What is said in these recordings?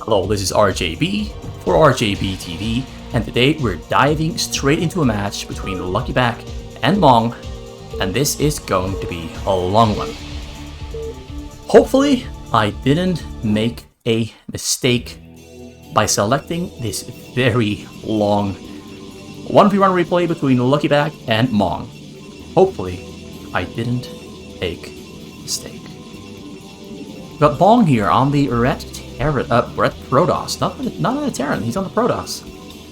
Hello, this is RJB for RJB TV, and today we're diving straight into a match between LuckyBack and Mong, and this is going to be a long one. Hopefully, I didn't make a mistake by selecting this very long 1v1 replay between LuckyBack and Mong. Hopefully, I didn't make a mistake. Got Mong here on the red Protoss, not on the Terran, he's on the Protoss.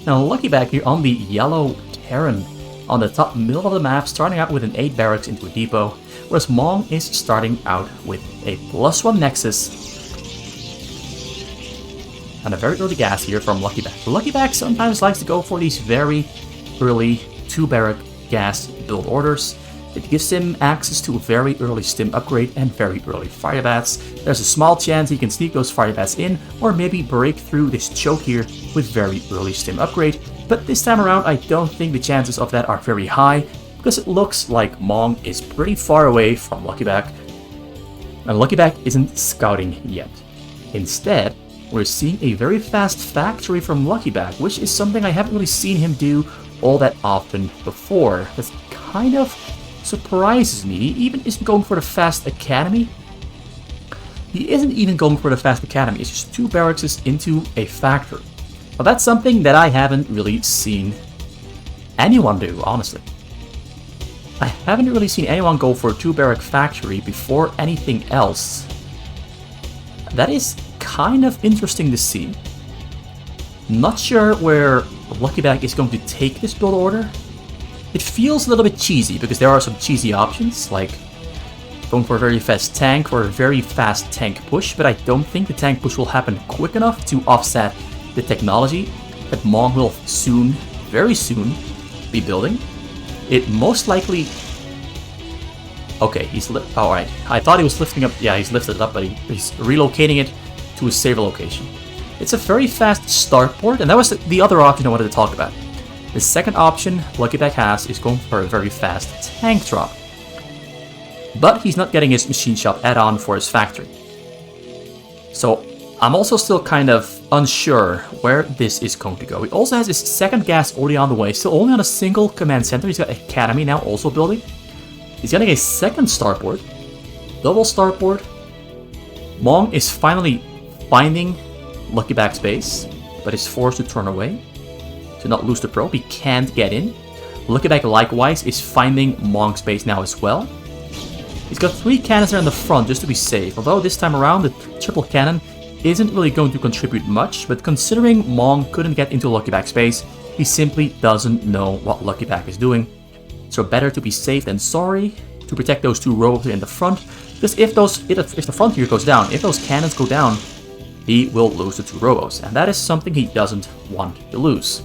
Now LuckyBack here on the yellow Terran on the top middle of the map, starting out with an 8 barracks into a depot, whereas Mong is starting out with a +1 Nexus and a very early gas here from LuckyBack. LuckyBack sometimes likes to go for these very early 2-barrack gas build orders. It gives him access to a very early stim upgrade and very early fire bats. There's a small chance he can sneak those fire bats in, or maybe break through this choke here with very early stim upgrade. But this time around, I don't think the chances of that are very high, because it looks like Mong is pretty far away from LuckyBack, and LuckyBack isn't scouting yet. Instead, we're seeing a very fast factory from LuckyBack, which is something I haven't really seen him do all that often before. That's kind of surprises me. He even isn't going for the fast academy. He isn't even going for the fast academy. It's just 2 barracks into a factory. Well, that's something that I haven't really seen anyone do, honestly. I haven't really seen anyone go for a 2-barrack factory before anything else. That is kind of interesting to see. Not sure where LuckyBack is going to take this build order. It feels a little bit cheesy, because there are some cheesy options, like going for a very fast tank or a very fast tank push, but I don't think the tank push will happen quick enough to offset the technology that Mong will soon, very soon, be building. It most likely... Okay, he's alright. I thought he was lifting up... Yeah, he's lifted it up, but he's relocating it to a safer location. It's a very fast starport, and that was the other option I wanted to talk about. The second option LuckyBack has is going for a very fast tank drop. But he's not getting his machine shop add-on for his factory. So I'm also still kind of unsure where this is going to go. He also has his second gas already on the way, still only on a single command center. He's got Academy now also building. He's getting a second starport, double starport. Mong is finally finding LuckyBack's base, but is forced to turn away to not lose the probe. He can't get in. LuckyBack likewise is finding Mong's base now as well. He's got 3 cannons there in the front just to be safe, although this time around the triple cannon isn't really going to contribute much, but considering Mong couldn't get into LuckyBack's base, he simply doesn't know what LuckyBack is doing. So better to be safe than sorry, to protect those 2 robots in the front, because if the front here goes down, if those cannons go down, he will lose the 2 robos, and that is something he doesn't want to lose.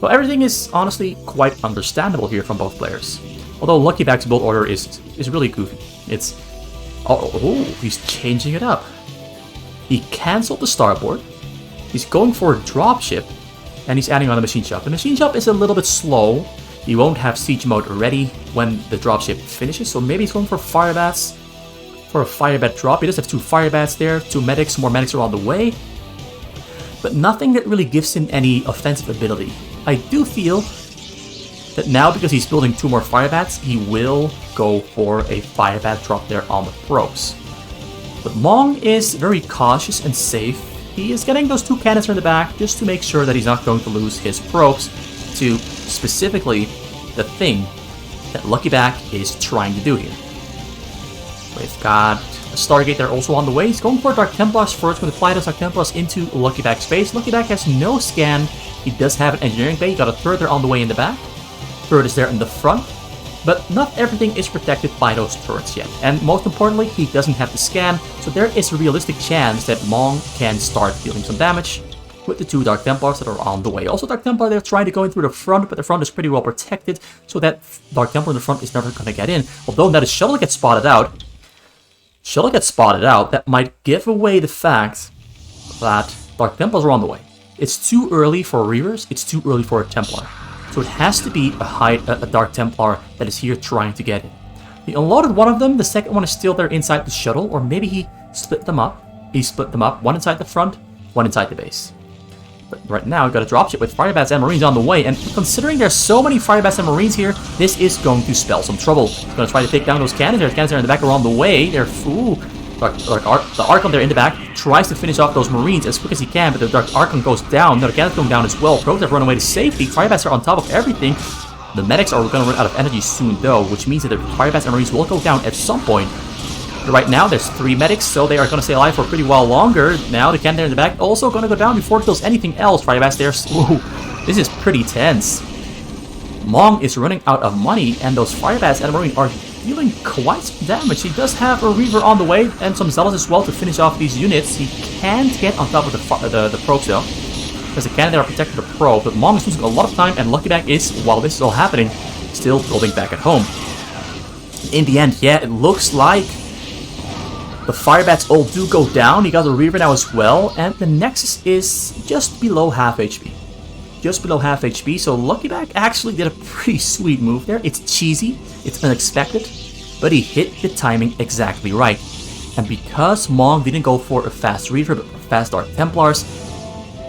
Well, everything is honestly quite understandable here from both players. Although LuckyBack's build order is really goofy. It's... Oh, he's changing it up. He cancelled the starboard. He's going for a dropship, and he's adding on a machine shop. The machine shop is a little bit slow. He won't have siege mode ready when the dropship finishes, so maybe he's going for fire bats. For a fire bat drop. He does have 2 fire bats there, 2 medics, more medics are on the way. But nothing that really gives him any offensive ability. I do feel that now, because he's building 2 more fire bats, he will go for a fire bat drop there on the probes. But Mong is very cautious and safe. He is getting those 2 cannons in the back just to make sure that he's not going to lose his probes to specifically the thing that LuckyBack is trying to do here. We've got a Stargate there also on the way. He's going for Dark Templars first, going to fly those Dark Templars into LuckyBack's base. LuckyBack has no scan. He does have an engineering bay. He got a 3rd there on the way in the back. 3rd is there in the front. But not everything is protected by those turrets yet. And most importantly, he doesn't have the scan, so there is a realistic chance that Mong can start dealing some damage with the 2 Dark Templars that are on the way. Also, Dark Templar, they're trying to go in through the front, but the front is pretty well protected, so that Dark Templar in the front is never going to get in. Although now the shuttle gets spotted out, that might give away the fact that Dark Templars are on the way. It's too early for Reavers, it's too early for a Templar. So it has to be a Dark Templar that is here trying to get in. He unloaded one of them, the second one is still there inside the shuttle, or maybe he split them up. He split them up, one inside the front, one inside the base. But right now, we've got a dropship with fire bats and marines on the way, and considering there's so many fire bats and marines here, this is going to spell some trouble. He's going to try to take down those cannons. There's cannons there in the back are on the way. They're ooh, the Archon there in the back tries to finish off those marines as quick as he can, but the Dark Archon goes down. The cannons going down as well. Pros have run away to safety. Fire bats are on top of everything. The medics are going to run out of energy soon, though, which means that the fire bats and marines will go down at some point. But right now, there's 3 medics, so they are going to stay alive for a pretty while longer. Now, the cannon there in the back also going to go down before it kills anything else. Fire bats there. Ooh, this is pretty tense. Mong is running out of money, and those fire bats and marine are dealing quite some damage. He does have a Reaver on the way, and some Zealots as well to finish off these units. He can't get on top of the probes, though. There's a cannon there protecting the probe, but Mong is losing a lot of time, and LuckyBack is, while this is all happening, still building back at home. In the end, yeah, it looks like the fire bats all do go down. He got a Reaver now as well, and the Nexus is just below half HP. Just below half HP, so LuckyBack actually did a pretty sweet move there. It's cheesy, it's unexpected, but he hit the timing exactly right. And because Mong didn't go for a fast Reaver, but fast Dark Templars,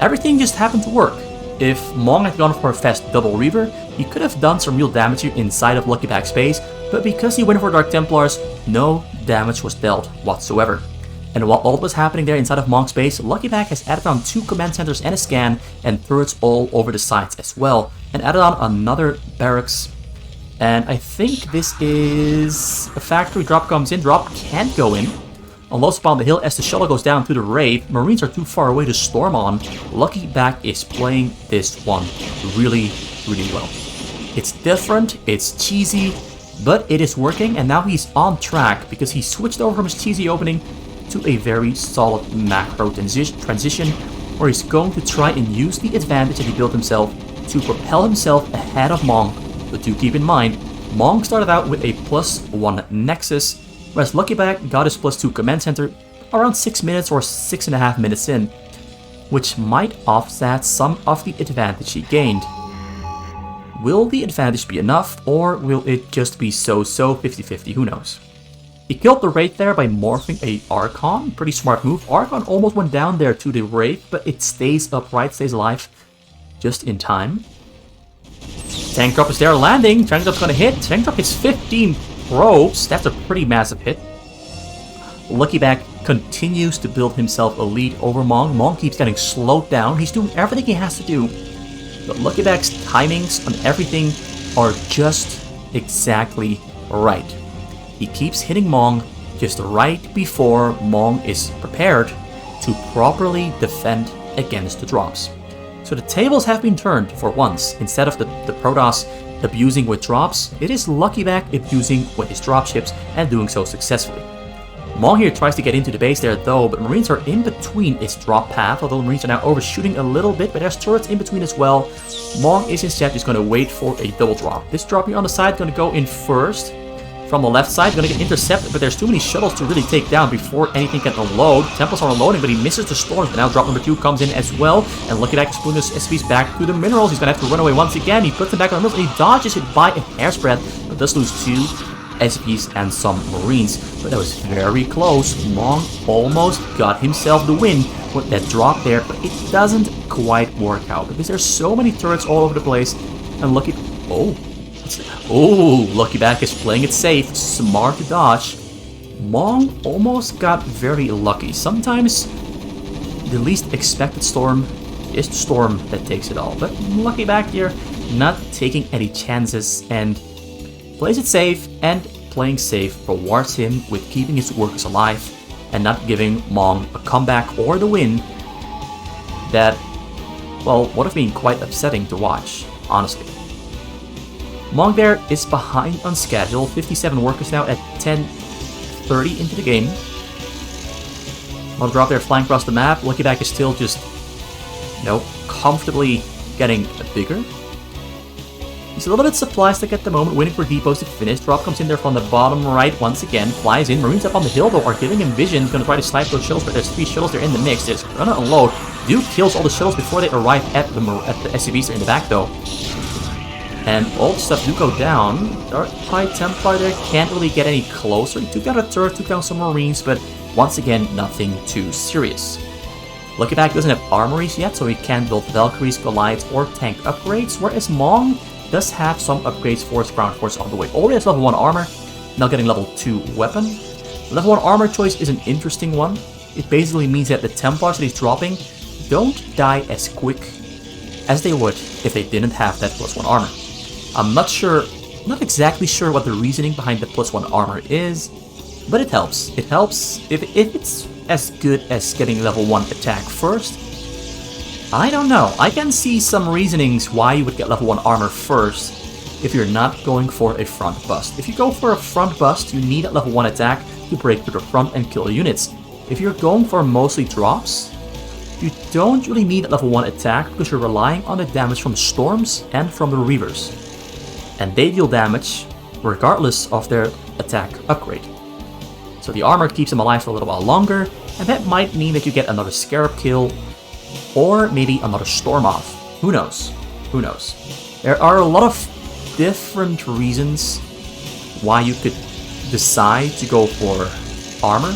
everything just happened to work. If Mong had gone for a fast double Reaver, he could have done some real damage here inside of LuckyBack's base, but because he went for Dark Templars, no damage was dealt whatsoever. And while all was happening there inside of Mong's base, LuckyBack has added on 2 command centers and a scan, and turrets all over the sides as well, and added on another barracks. And I think this is a factory. Drop comes in, drop can't go in. On low spot on the hill as the shuttle goes down to the rave, marines are too far away to storm on. LuckyBack is playing this one really, really well. It's different, it's cheesy, but it is working, and now he's on track because he switched over from his cheesy opening to a very solid macro transition where he's going to try and use the advantage that he built himself to propel himself ahead of Mong. But do keep in mind, Mong started out with a +1 Nexus, whereas LuckyBack got his +2 command center around 6 minutes or 6.5 minutes in, which might offset some of the advantage he gained. Will the advantage be enough, or will it just be so-so 50-50? Who knows? He killed the Wraith there by morphing a Archon. Pretty smart move. Archon almost went down there to the Wraith, but it stays upright, stays alive just in time. Tank drop is there landing. Tank drop's gonna hit. Tank drop hits 15 probes. That's a pretty massive hit. LuckyBack continues to build himself a lead over Mong. Mong keeps getting slowed down. He's doing everything he has to do. But LuckyBack's timings on everything are just exactly right. He keeps hitting Mong just right before Mong is prepared to properly defend against the drops. So the tables have been turned for once. Instead of the Protoss abusing with drops, it is LuckyBack abusing with his dropships and doing so successfully. Mong here tries to get into the base there though, but Marines are in between its drop path, although Marines are now overshooting a little bit, but there's turrets in between as well. Mong is instead just going to wait for a double drop. This drop here on the side is going to go in first. From the left side, going to get intercepted, but there's too many shuttles to really take down before anything can unload. Templars are unloading, but he misses the storms. But now drop number 2 comes in as well, and LuckyBack is pulling his SCVs back to the minerals. He's going to have to run away once again. He puts them back on the minerals, and he dodges it by a hairspread, but does lose 2 SCVs and some Marines. But that was very close. Mong almost got himself the win with that drop there, but it doesn't quite work out because there's so many turrets all over the place, and LuckyBack is playing it safe, smart to dodge. Mong almost got very lucky. Sometimes the least expected storm is the storm that takes it all. But LuckyBack here not taking any chances and plays it safe, and playing safe rewards him with keeping his workers alive and not giving Mong a comeback or the win that, well, would have been quite upsetting to watch, honestly. Mong there is behind on schedule, 57 workers now at 10:30 into the game. While drop there flying across the map, LuckyBack is still just, comfortably getting bigger. He's a little bit supply-stuck at the moment, waiting for depots to finish. Drop comes in there from the bottom right once again, flies in. Marines up on the hill though are giving him vision. He's going to try to snipe those shuttles, but there's 3 shuttles there in the mix. They're going to unload. Duke kills all the shuttles before they arrive at the SCVs there in the back though. And all the stuff do go down. Dark High Templar there can't really get any closer. He took down a turret, took down some Marines, but once again, nothing too serious. LuckyBack doesn't have armories yet, so he can't build Valkyries, Goliaths, or tank upgrades, whereas Mong does have some upgrades for his ground force on the way. Already has level 1 armor, now getting level 2 weapon. Level 1 armor choice is an interesting one. It basically means that the Templars that he's dropping don't die as quick as they would if they didn't have that +1 armor. I'm not exactly sure what the reasoning behind the +1 armor is, but it helps. It helps if it's as good as getting level 1 attack first. I don't know. I can see some reasonings why you would get level 1 armor first if you're not going for a front bust. If you go for a front bust, you need a level 1 attack to break through the front and kill units. If you're going for mostly drops, you don't really need a level 1 attack because you're relying on the damage from storms and from the reavers. And they deal damage regardless of their attack upgrade. So the armor keeps them alive for a little while longer, and that might mean that you get another Scarab kill, or maybe another Storm off. Who knows? Who knows? There are a lot of different reasons why you could decide to go for armor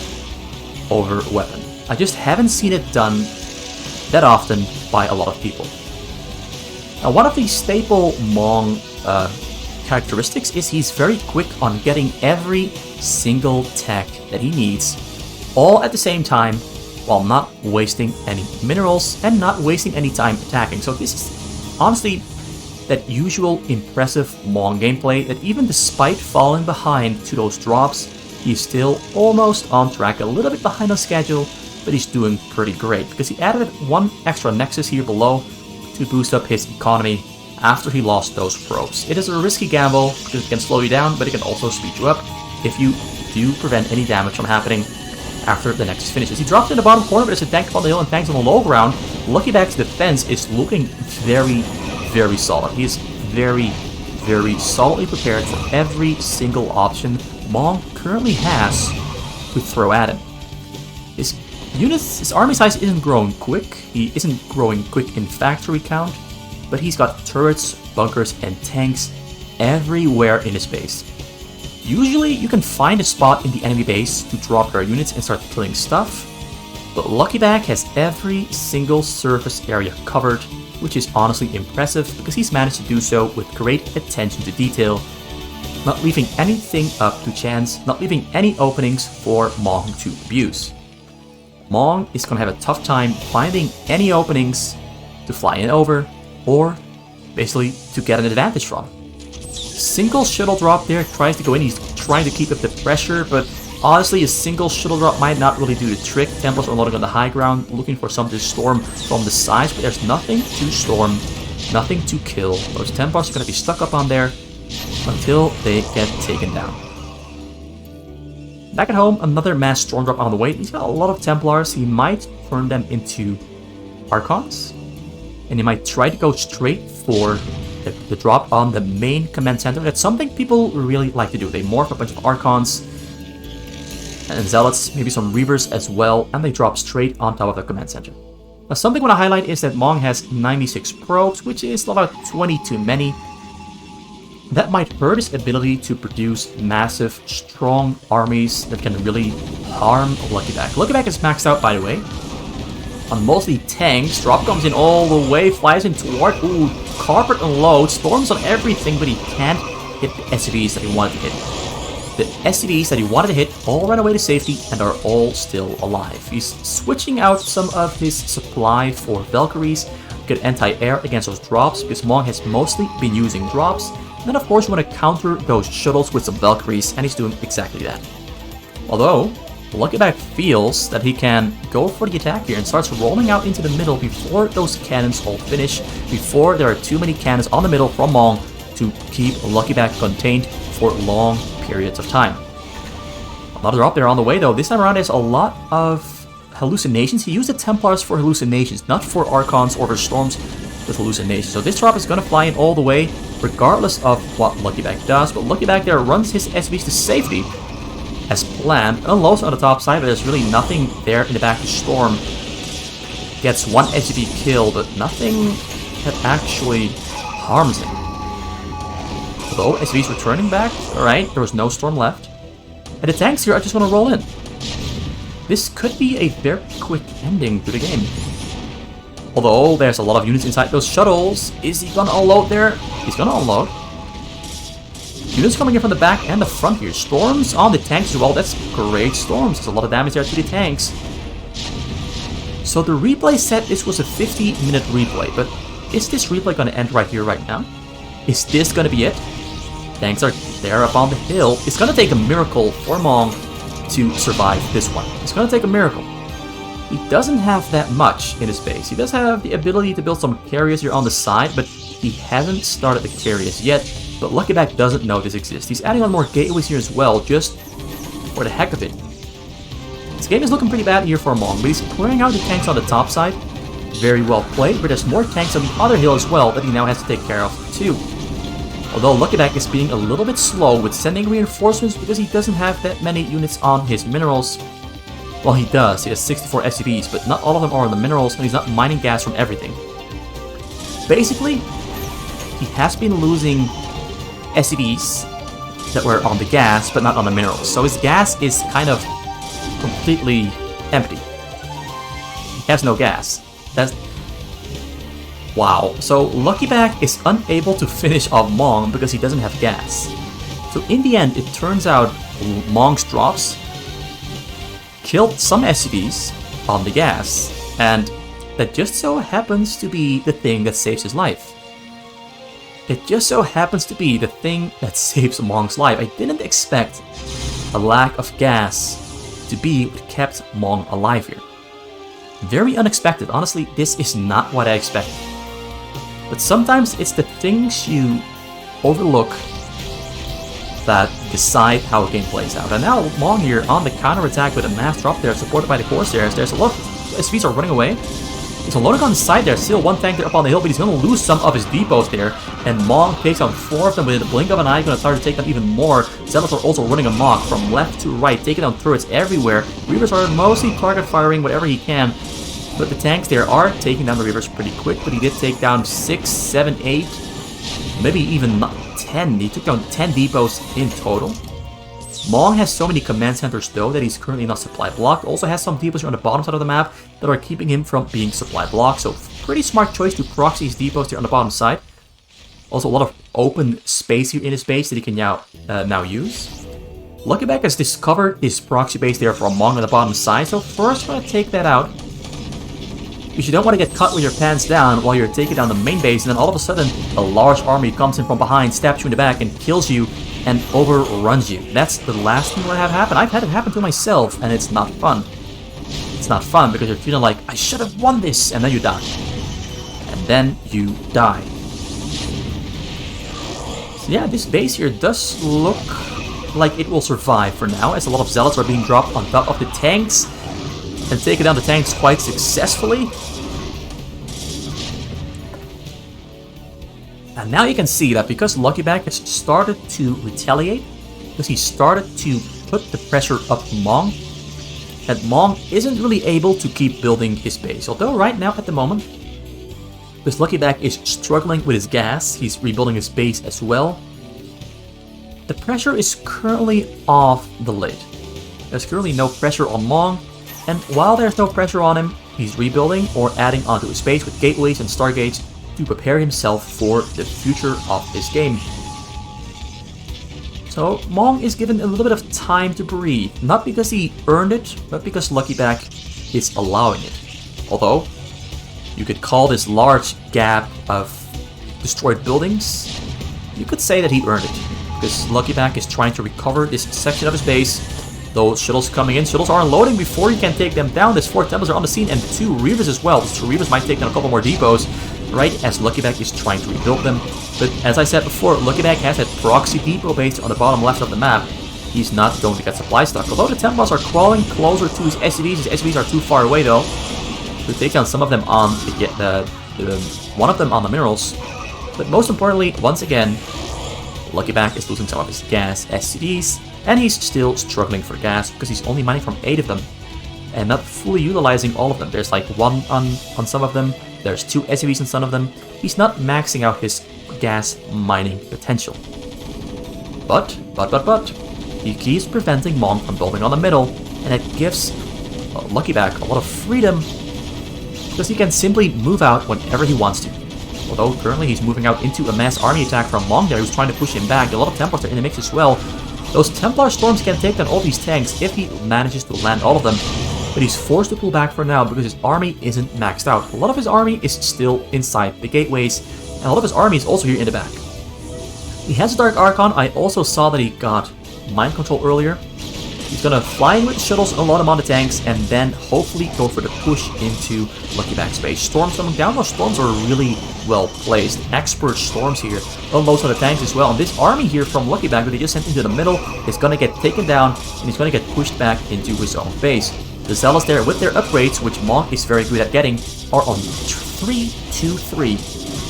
over weapon. I just haven't seen it done that often by a lot of people. Now, one of the staple Mong characteristics is he's very quick on getting every single tech that he needs, all at the same time, while not wasting any minerals and not wasting any time attacking. So this is honestly that usual impressive Mong gameplay that even despite falling behind to those drops, he's still almost on track, a little bit behind on schedule, but he's doing pretty great because he added one extra nexus here below to boost up his economy after he lost those probes. It is a risky gamble because it can slow you down, but it can also speed you up if you do prevent any damage from happening after the nexus finishes. He dropped in the bottom corner, but there's a tank up on the hill and tanks on the low ground. LuckyBack's defense is looking very, very solid. He is very, very solidly prepared for every single option Mong currently has to throw at him. His army size isn't growing quick. He isn't growing quick in factory count, but he's got turrets, bunkers, and tanks everywhere in his base. Usually, you can find a spot in the enemy base to drop their units and start killing stuff, but LuckyBack has every single surface area covered, which is honestly impressive because he's managed to do so with great attention to detail, not leaving anything up to chance, not leaving any openings for Mong to abuse. Mong is going to have a tough time finding any openings to fly in over, or basically to get an advantage from. Single shuttle drop there tries to go in, he's trying to keep up the pressure, but honestly a single shuttle drop might not really do the trick. Templars are loading on the high ground, looking for something to storm from the sides, but there's nothing to storm, nothing to kill. Those Templars are going to be stuck up on there until they get taken down. Back at home, another mass storm drop on the way. He's got a lot of Templars. He might turn them into Archons, and he might try to go straight for the drop on the main command center. That's something people really like to do. They morph a bunch of Archons and Zealots, maybe some Reavers as well, and they drop straight on top of the command center. Now, something I want to highlight is that Mong has 96 probes, which is about 20 too many. That might hurt his ability to produce massive, strong armies that can really harm LuckyBack. LuckyBack is maxed out, by the way, on mostly tanks. Drop comes in all the way, flies in toward, ooh, carpet and load, storms on everything, but he can't hit the SCVs that he wanted to hit. The SCVs that he wanted to hit all ran away to safety and are all still alive. He's switching out some of his supply for Valkyries, get anti-air against those drops, because Mong has mostly been using drops. And then of course you want to counter those shuttles with some Valkyries, and he's doing exactly that. Although, LuckyBack feels that he can go for the attack here and starts rolling out into the middle before those cannons all finish, before there are too many cannons on the middle from Mong to keep LuckyBack contained for long periods of time. Another drop there on the way though. This time around there's a lot of hallucinations. He used the Templars for hallucinations, not for Archons or for Storms with hallucinations. So this drop is going to fly in all the way, regardless of what LuckyBack does. But LuckyBack there runs his SVs to safety as planned, unloads on the top side, but there's really nothing there in the back to storm. Gets one SCV kill, but nothing that actually harms him. Although SCV's returning back, alright, there was no storm left. And the tanks here are just going to roll in. this could be a very quick ending to the game. Although there's a lot of units inside those shuttles. Is he gonna unload there? He's gonna unload. Units coming in from the back and the front here. Storms on the tanks as well. That's great storms. There's a lot of damage there to the tanks. So the replay said this was a 50-minute replay, but is this replay gonna end right here, right now? Is this gonna be it? Tanks are there up on the hill. It's gonna take a miracle for Mong to survive this one. It's gonna take a miracle. He doesn't have that much in his base. He does have the ability to build some carriers here on the side, but he hasn't started the carriers yet. But LuckyBack doesn't know this exists. He's adding on more gateways here as well, just for the heck of it. This game is looking pretty bad here for Mong, but he's clearing out the tanks on the top side. Very well played, but there's more tanks on the other hill as well that he now has to take care of too. Although LuckyBack is being a little bit slow with sending reinforcements because he doesn't have that many units on his minerals. Well, he does. He has 64 SCVs, but not all of them are on the minerals, and he's not mining gas from everything. Basically, he has been losing SCVs that were on the gas, but not on the minerals. So his gas is kind of completely empty. He has no gas. That's... Wow. So LuckyBack is unable to finish off Mong because he doesn't have gas. So in the end, it turns out Mong's drops killed some SCVs on the gas, and that just so happens to be the thing that saves his life. It just so happens to be the thing that saves Mong's life. I didn't expect a lack of gas to be what kept Mong alive here. Very unexpected. Honestly, this is not what I expected. But sometimes it's the things you overlook that decide how a game plays out. And now Mong here on the counterattack with a mass drop there, supported by the Corsairs. There's a lot of SVs are running away. There's a loading on the side there, still one tank there up on the hill, but he's going to lose some of his depots there. And Mong takes out 4 of them within the blink of an eye, going to start to take down even more. Zealots are also running amok from left to right, taking down turrets everywhere. Reavers are mostly target firing whatever he can. But the tanks there are taking down the Reavers pretty quick, but he did take down 6, 7, 8, maybe even 10. He took down 10 depots in total. Mong has so many command centers though that he's currently not supply blocked. Also has some depots on the bottom side of the map that are keeping him from being supply blocked. So pretty smart choice to proxy his depots here on the bottom side. Also a lot of open space here in his base that he can now use. LuckyBack has discovered his proxy base there from Mong on the bottom side. So first I'm going to take that out. Because you don't want to get caught with your pants down while you're taking down the main base, and then all of a sudden a large army comes in from behind, stabs you in the back, and kills you and overruns you. That's the last thing that have happened. I've had it happen to myself, and it's not fun. It's not fun because you're feeling like, I should have won this, and then you die. And then you die. So yeah, this base here does look like it will survive for now, as a lot of zealots are being dropped on top of the tanks and taking down the tanks quite successfully. And now you can see that because LuckyBack has started to retaliate, because he started to put the pressure up Mong, that Mong isn't really able to keep building his base. Although right now at the moment, because LuckyBack is struggling with his gas, he's rebuilding his base as well. The pressure is currently off the lid. There's currently no pressure on Mong. And while there's no pressure on him, he's rebuilding or adding onto his base with gateways and stargates to prepare himself for the future of this game. So Mong is given a little bit of time to breathe, not because he earned it, but because LuckyBack is allowing it. Although, you could call this large gap of destroyed buildings, you could say that he earned it, because LuckyBack is trying to recover this section of his base. Those shuttles coming in. Shuttles are unloading before you can take them down. There's 4 Templars are on the scene and 2 Reavers as well. Those 2 Reavers might take down a couple more depots right as LuckyBack is trying to rebuild them. But as I said before, LuckyBack has that proxy depot base on the bottom left of the map. He's not going to get supply stuck. Although the Templars are crawling closer to his SCVs are too far away though. To take down some of them on one of them on the minerals. But most importantly, once again, LuckyBack is losing some of his gas SCVs. And he's still struggling for gas because he's only mining from 8 of them and not fully utilizing all of them. There's like 1 on some of them, there's 2 SCVs on some of them. He's not maxing out his gas mining potential. But, he keeps preventing Mong from building on the middle, and it gives LuckyBack a lot of freedom because he can simply move out whenever he wants to. Although currently he's moving out into a mass army attack from Mong there, who's trying to push him back. A lot of Templars are in the mix as well. Those Templar Storms can take down all these tanks if he manages to land all of them. But he's forced to pull back for now because his army isn't maxed out. A lot of his army is still inside the gateways, and a lot of his army is also here in the back. He has a Dark Archon. I also saw that he got Mind Control earlier. He's gonna fly in with shuttles, unload him on the tanks, and then hopefully go for the push into LuckyBack's base. Storms coming down. Those storms are really well placed. Expert storms here. Unloads on the tanks as well. And this army here from LuckyBack that he just sent into the middle is gonna get taken down, and he's gonna get pushed back into his own base. The Zealots there with their upgrades, which Mong is very good at getting, are on 3-2-3.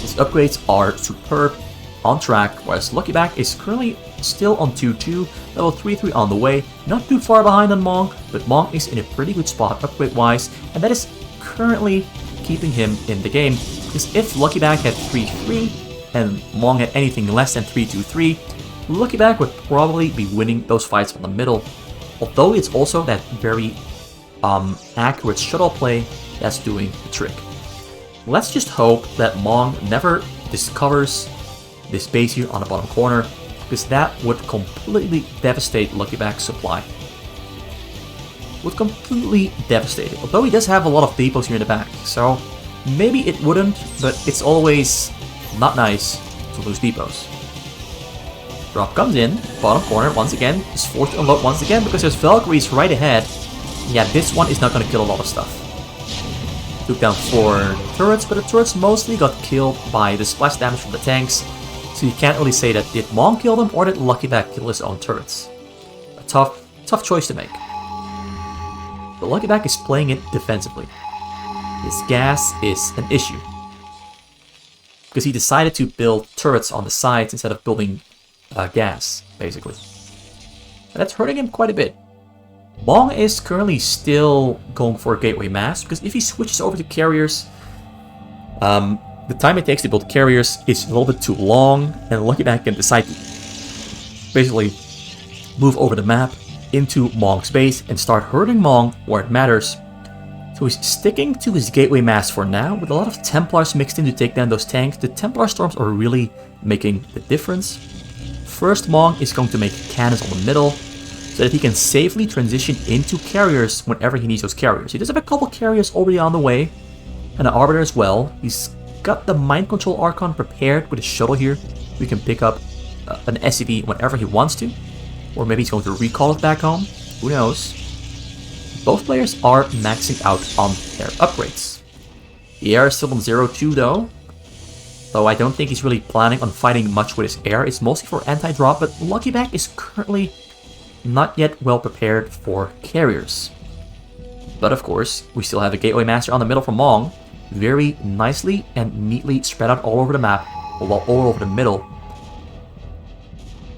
His upgrades are superb, on track, whereas LuckyBack is currently still on 2-2, level 3-3 on the way, not too far behind on Mong, but Mong is in a pretty good spot upgrade-wise, and that is currently keeping him in the game, because if LuckyBack had 3-3, and Mong had anything less than 3-2-3, LuckyBack would probably be winning those fights on the middle, although it's also that very accurate shuttle play that's doing the trick. Let's just hope that Mong never discovers this base here on the bottom corner, because that would completely devastate LuckyBack's supply. Would completely devastate it. Although he does have a lot of depots here in the back, so maybe it wouldn't, but it's always not nice to lose depots. Drop comes in, bottom corner once again, is forced to unload once again because there's Valkyries right ahead. Yeah, this one is not going to kill a lot of stuff. Took down 4 turrets, but the turrets mostly got killed by the splash damage from the tanks. So you can't really say that did Mong kill them or did LuckyBack kill his own turrets. A tough choice to make. But LuckyBack is playing it defensively. His gas is an issue, because he decided to build turrets on the sides instead of building gas, basically. And that's hurting him quite a bit. Mong is currently still going for a Gateway Mass, because if he switches over to carriers, the time it takes to build carriers is a little bit too long, and LuckyBack can decide to basically move over the map into Mong's base and start hurting Mong where it matters. So he's sticking to his Gateway Mass for now, with a lot of Templars mixed in to take down those tanks. The Templar Storms are really making the difference. First, Mong is going to make cannons on the middle, so that he can safely transition into carriers whenever he needs those carriers. He does have a couple carriers already on the way, and an Arbiter as well. He's got the Mind Control Archon prepared with a shuttle here. We can pick up an SCV whenever he wants to, or maybe he's going to recall it back home. Who knows? Both players are maxing out on their upgrades. The air is still on 0-2 though I don't think he's really planning on fighting much with his air. It's mostly for anti-drop, but LuckyBack is currently not yet well prepared for carriers. But of course, we still have a Gateway Master on the middle from Mong, very nicely and neatly spread out all over the map, all over the middle,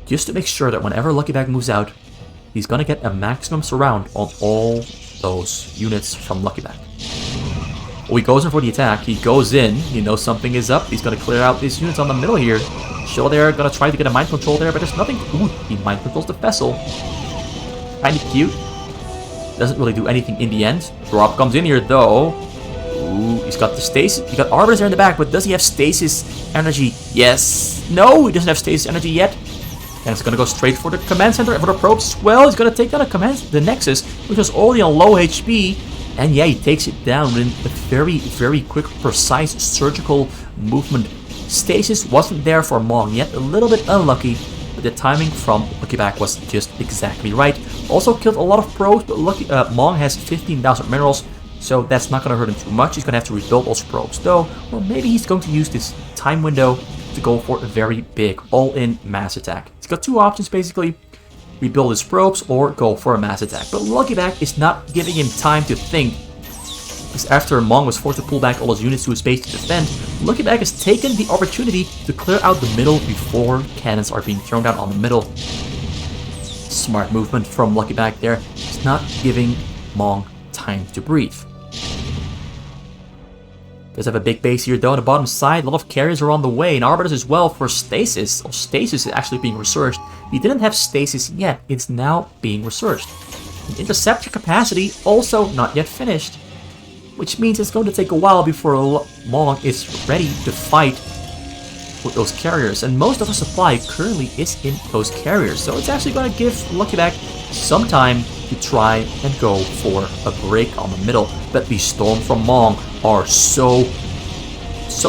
just to make sure that whenever LuckyBack moves out, he's gonna get a maximum surround on all those units from LuckyBack. Well, he goes in for the attack, he goes in, he knows something is up, he's gonna clear out these units on the middle here. Shuttle there, gonna try to get a mind control there, but there's nothing. Ooh, he mind controls the vessel. Kinda cute. Doesn't really do anything in the end. Drop comes in here though. Ooh, he's got the stasis. He got Arbiters there in the back, but does he have stasis energy? Yes. No, he doesn't have stasis energy yet. And it's gonna go straight for the command center and for the probes as well. He's gonna take down the Nexus, which was already on low HP. And yeah, he takes it down in a very, very quick, precise surgical movement. Stasis wasn't there for Mong yet, a little bit unlucky, but the timing from LuckyBack was just exactly right. Also killed a lot of probes, but Mong has 15,000 minerals, so that's not going to hurt him too much. He's going to have to rebuild those probes though, or maybe he's going to use this time window to go for a very big all-in mass attack. He's got two options basically: rebuild his probes or go for a mass attack. But LuckyBack is not giving him time to think, because after Mong was forced to pull back all his units to his base to defend, LuckyBack has taken the opportunity to clear out the middle before cannons are being thrown down on the middle. Smart movement from LuckyBack there. It's not giving Mong time to breathe. Does have a big base here though on the bottom side. A lot of carriers are on the way, and Arbiters as well for stasis. Stasis is actually being researched. He didn't have stasis yet. It's now being researched. And interceptor capacity also not yet finished. Which means it's going to take a while before Mong is ready to fight with those carriers. And most of the supply currently is in those carriers. So it's actually going to give LuckyBack some time to try and go for a break on the middle. But these storm from Mong are so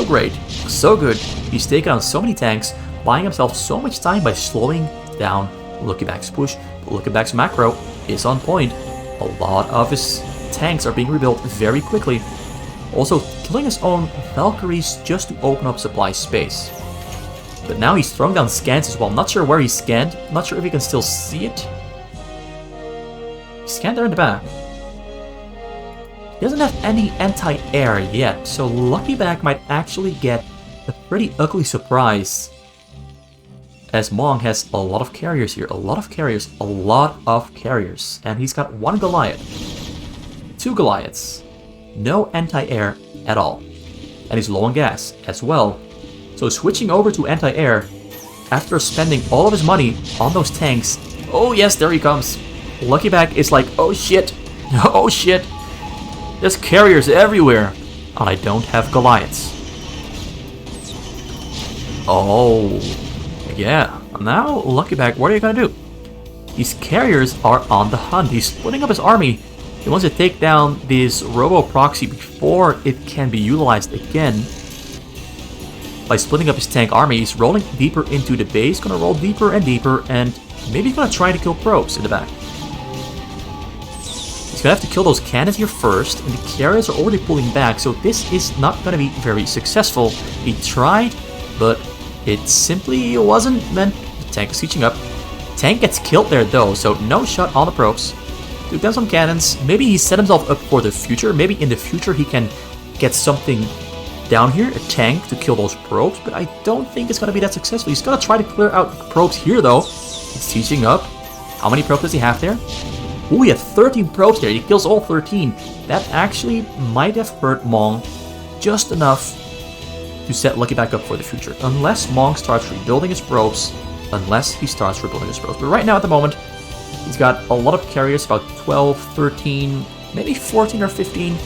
great, so good. He's taken on so many tanks, buying himself so much time by slowing down LuckyBack's push. But LuckyBack's macro is on point. A lot of his tanks are being rebuilt very quickly. Also killing his own Valkyries just to open up supply space. But now he's throwing down scans as well. I'm not sure where he's scanned. I'm not sure if you can still see it. He's scanned there in the back. He doesn't have any anti-air yet, so LuckyBack might actually get a pretty ugly surprise. As Mong has a lot of carriers here, a lot of carriers, and he's got 1 Goliath, 2 Goliaths, no anti-air at all, and he's low on gas as well. So switching over to anti-air after spending all of his money on those tanks. Oh yes, there he comes. LuckyBack is like, oh shit, oh shit. There's carriers everywhere, and I don't have Goliaths. Oh, yeah. Now, LuckyBack, what are you gonna do? These carriers are on the hunt. He's splitting up his army. He wants to take down this robo-proxy before it can be utilized again. By splitting up his tank army, he's rolling deeper into the base, gonna roll deeper and deeper, and maybe gonna try to kill probes in the back. He's gonna have to kill those cannons here first, and the carriers are already pulling back, so this is not gonna be very successful. He tried, but it simply wasn't meant. The tank is reaching up. Tank gets killed there though, so no shot on the probes. Took down some cannons. Maybe he set himself up for the future. Maybe in the future he can get something down here, a tank, to kill those probes, but I don't think it's gonna be that successful. He's gonna try to clear out probes here though. He's sieging up. How many probes does he have there? Ooh, he had 13 probes there. He kills all 13. That actually might have hurt Mong just enough to set LuckyBack up for the future. Unless Mong starts rebuilding his probes. But right now, at the moment, he's got a lot of carriers, about 12, 13, maybe 14 or 15.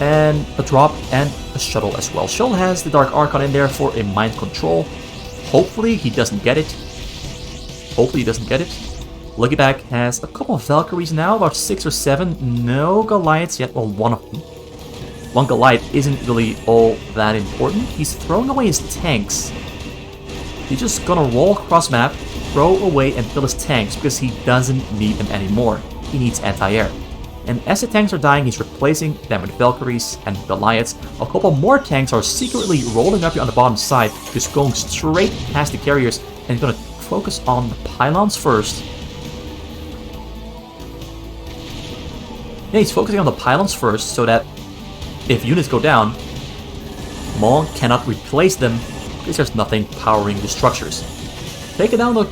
And a drop and a shuttle as well. Shuttle has the Dark Archon in there for a mind control. Hopefully he doesn't get it. LuckyBack has a couple of Valkyries now, about 6 or 7. No Goliaths yet. Well, one of them. One Goliath isn't really all that important. He's throwing away his tanks. He's just gonna roll across map, throw away and kill his tanks because he doesn't need them anymore. He needs anti-air. And as the tanks are dying, he's replacing them with Valkyries and Goliaths. A couple more tanks are secretly rolling up here on the bottom side, just going straight past the carriers, and he's gonna focus on the pylons first. Yeah, he's focusing on the pylons first so that if units go down, Mong cannot replace them because there's nothing powering the structures. Taking down the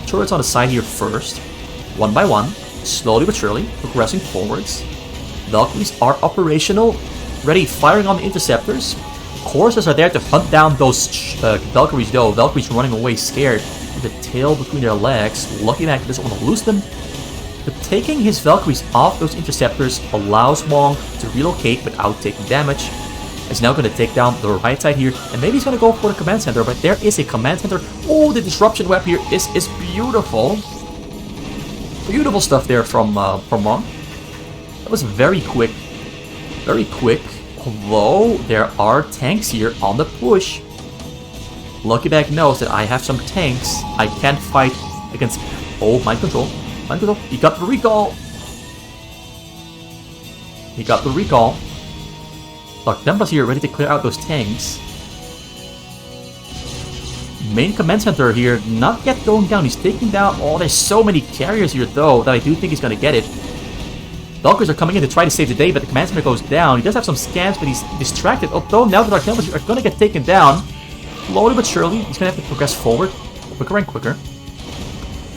turrets on the side here first, one by one, slowly but surely, progressing forwards. Valkyries are operational, ready firing on the interceptors. Coursers are there to hunt down those Valkyries though. Valkyries running away scared with the tail between their legs. LuckyBack doesn't want to lose them. But taking his Valkyries off those interceptors allows Mong to relocate without taking damage. He's now going to take down the right side here, and maybe he's going to go for the command center, but there is a command center. Oh, the disruption web here is beautiful. Beautiful stuff there from Mong. That was very quick. Very quick. Although there are tanks here on the push. LuckyBack knows that I have some tanks. I can't fight against... Oh, mind control. Mind control. He got the recall. He got the recall. Look, Templa's here ready to clear out those tanks. Main command center here, not yet going down. He's taking down... Oh, there's so many carriers here, though, that I do think he's going to get it. Valkyries are coming in to try to save the day, but the command center goes down. He does have some scans, but he's distracted. Although now the Dark Templars are going to get taken down. Slowly but surely, he's going to have to progress forward. Quicker and quicker.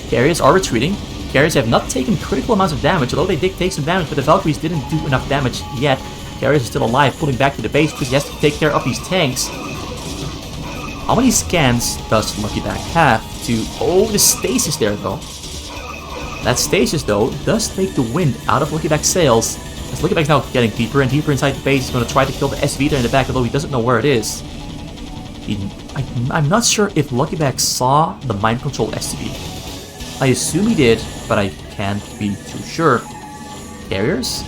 Carriers are retreating. Carriers have not taken critical amounts of damage, although they did take some damage, but the Valkyries didn't do enough damage yet. Carriers are still alive, pulling back to the base because he has to take care of these tanks. How many scans does LuckyBack have to... Oh, the stasis there, though. That stasis, though, does take the wind out of LuckyBack's sails, as LuckyBack's now getting deeper and deeper inside the base. He's going to try to kill the SCV there in the back, although he doesn't know where it is. I'm not sure if LuckyBack saw the mind control SCV. I assume he did, but I can't be too sure. Carriers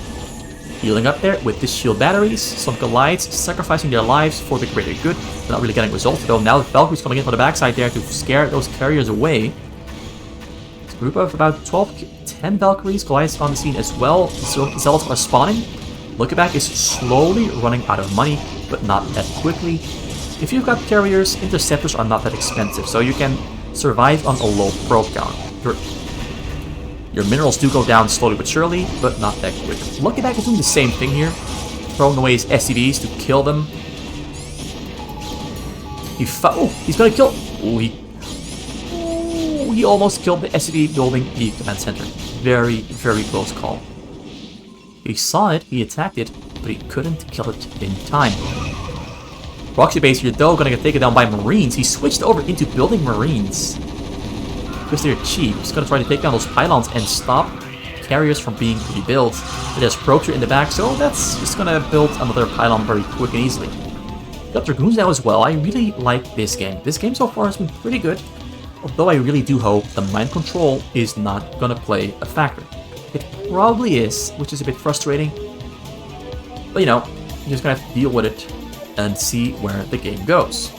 healing up there with the shield batteries. Some Goliaths sacrificing their lives for the greater good. They're not really getting results though. Now the Valkyries coming in from the backside there to scare those carriers away. It's a group of about 10 Valkyries. Goliaths on the scene as well. The Zealots are spawning. LuckyBack is slowly running out of money, but not that quickly. If you've got carriers, interceptors are not that expensive, so you can survive on a low proc count. Your minerals do go down slowly but surely, but not that quick. LuckyBack is doing the same thing here, throwing away his SCVs to kill them. He's gonna kill. He almost killed the SCV building the command center. Very, very close call. He saw it, he attacked it, but he couldn't kill it in time. Proxy base here, though, gonna get taken down by Marines. He switched over into building Marines because they're cheap. He's gonna try to take down those pylons and stop carriers from being rebuilt. There's Proctor in the back, so that's just gonna build another pylon very quick and easily. Got Dragoons now as well. I really like this game. This game so far has been pretty good, although I really do hope the mind control is not gonna play a factor. It probably is, which is a bit frustrating. But you know, you're just gonna have to deal with it and see where the game goes.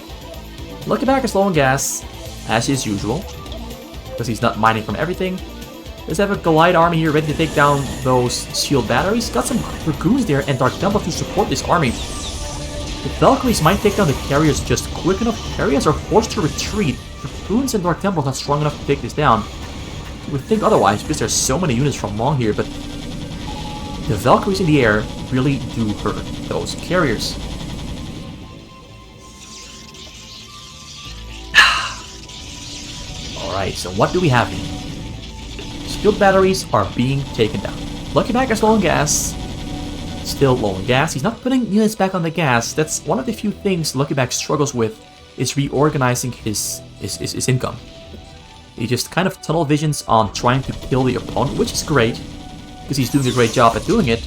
LuckyBack is low on gas, as is usual, because he's not mining from everything. Let's have a Goliath army here ready to take down those shield batteries. Got some Dragoons there and Dark Temple to support this army. The Valkyries might take down the carriers just quick enough. Carriers are forced to retreat. Dragoons and Dark Temple are not strong enough to take this down. You would think otherwise, because there's so many units from Mong here, but the Valkyries in the air really do hurt those carriers. Alright, so what do we have here? Shield batteries are being taken down. LuckyBack is low on gas. Still low on gas. He's not putting units back on the gas. That's one of the few things LuckyBack struggles with, is reorganizing his income. He just kind of tunnel visions on trying to kill the opponent, which is great, because he's doing a great job at doing it.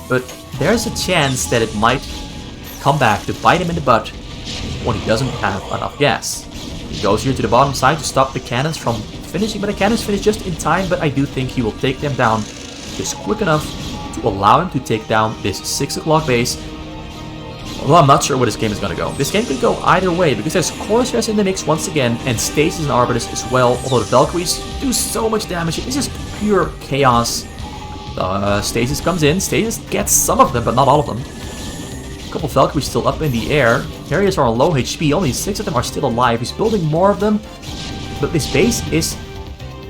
But there's a chance that it might come back to bite him in the butt when he doesn't have enough gas. He goes here to the bottom side to stop the cannons from finishing, but the cannons finish just in time, but I do think he will take them down just quick enough to allow him to take down this 6 o'clock base. Although I'm not sure where this game is going to go. This game could go either way, because there's Corsairs in the mix once again, and Stasis and Arbitus as well, although the Valkyries do so much damage. It's just pure chaos. Stasis comes in. Stasis gets some of them, but not all of them. A couple Valkyries still up in the air. Carriers are on low HP. Only 6 of them are still alive. He's building more of them, but this base is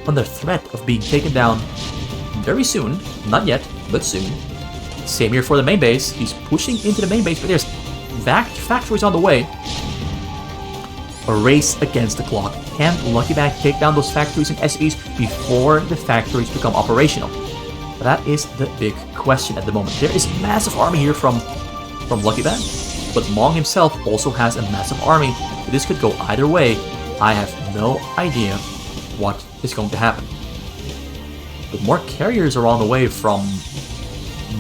under threat of being taken down very soon. Not yet, but soon. Same here for the main base. He's pushing into the main base, but there's factories on the way. A race against the clock. Can LuckyBack take down those factories and SCVs before the factories become operational? That is the big question at the moment. There is a massive army here from LuckyBack, but Mong himself also has a massive army. This could go either way. I have no idea what is going to happen. But more carriers are on the way from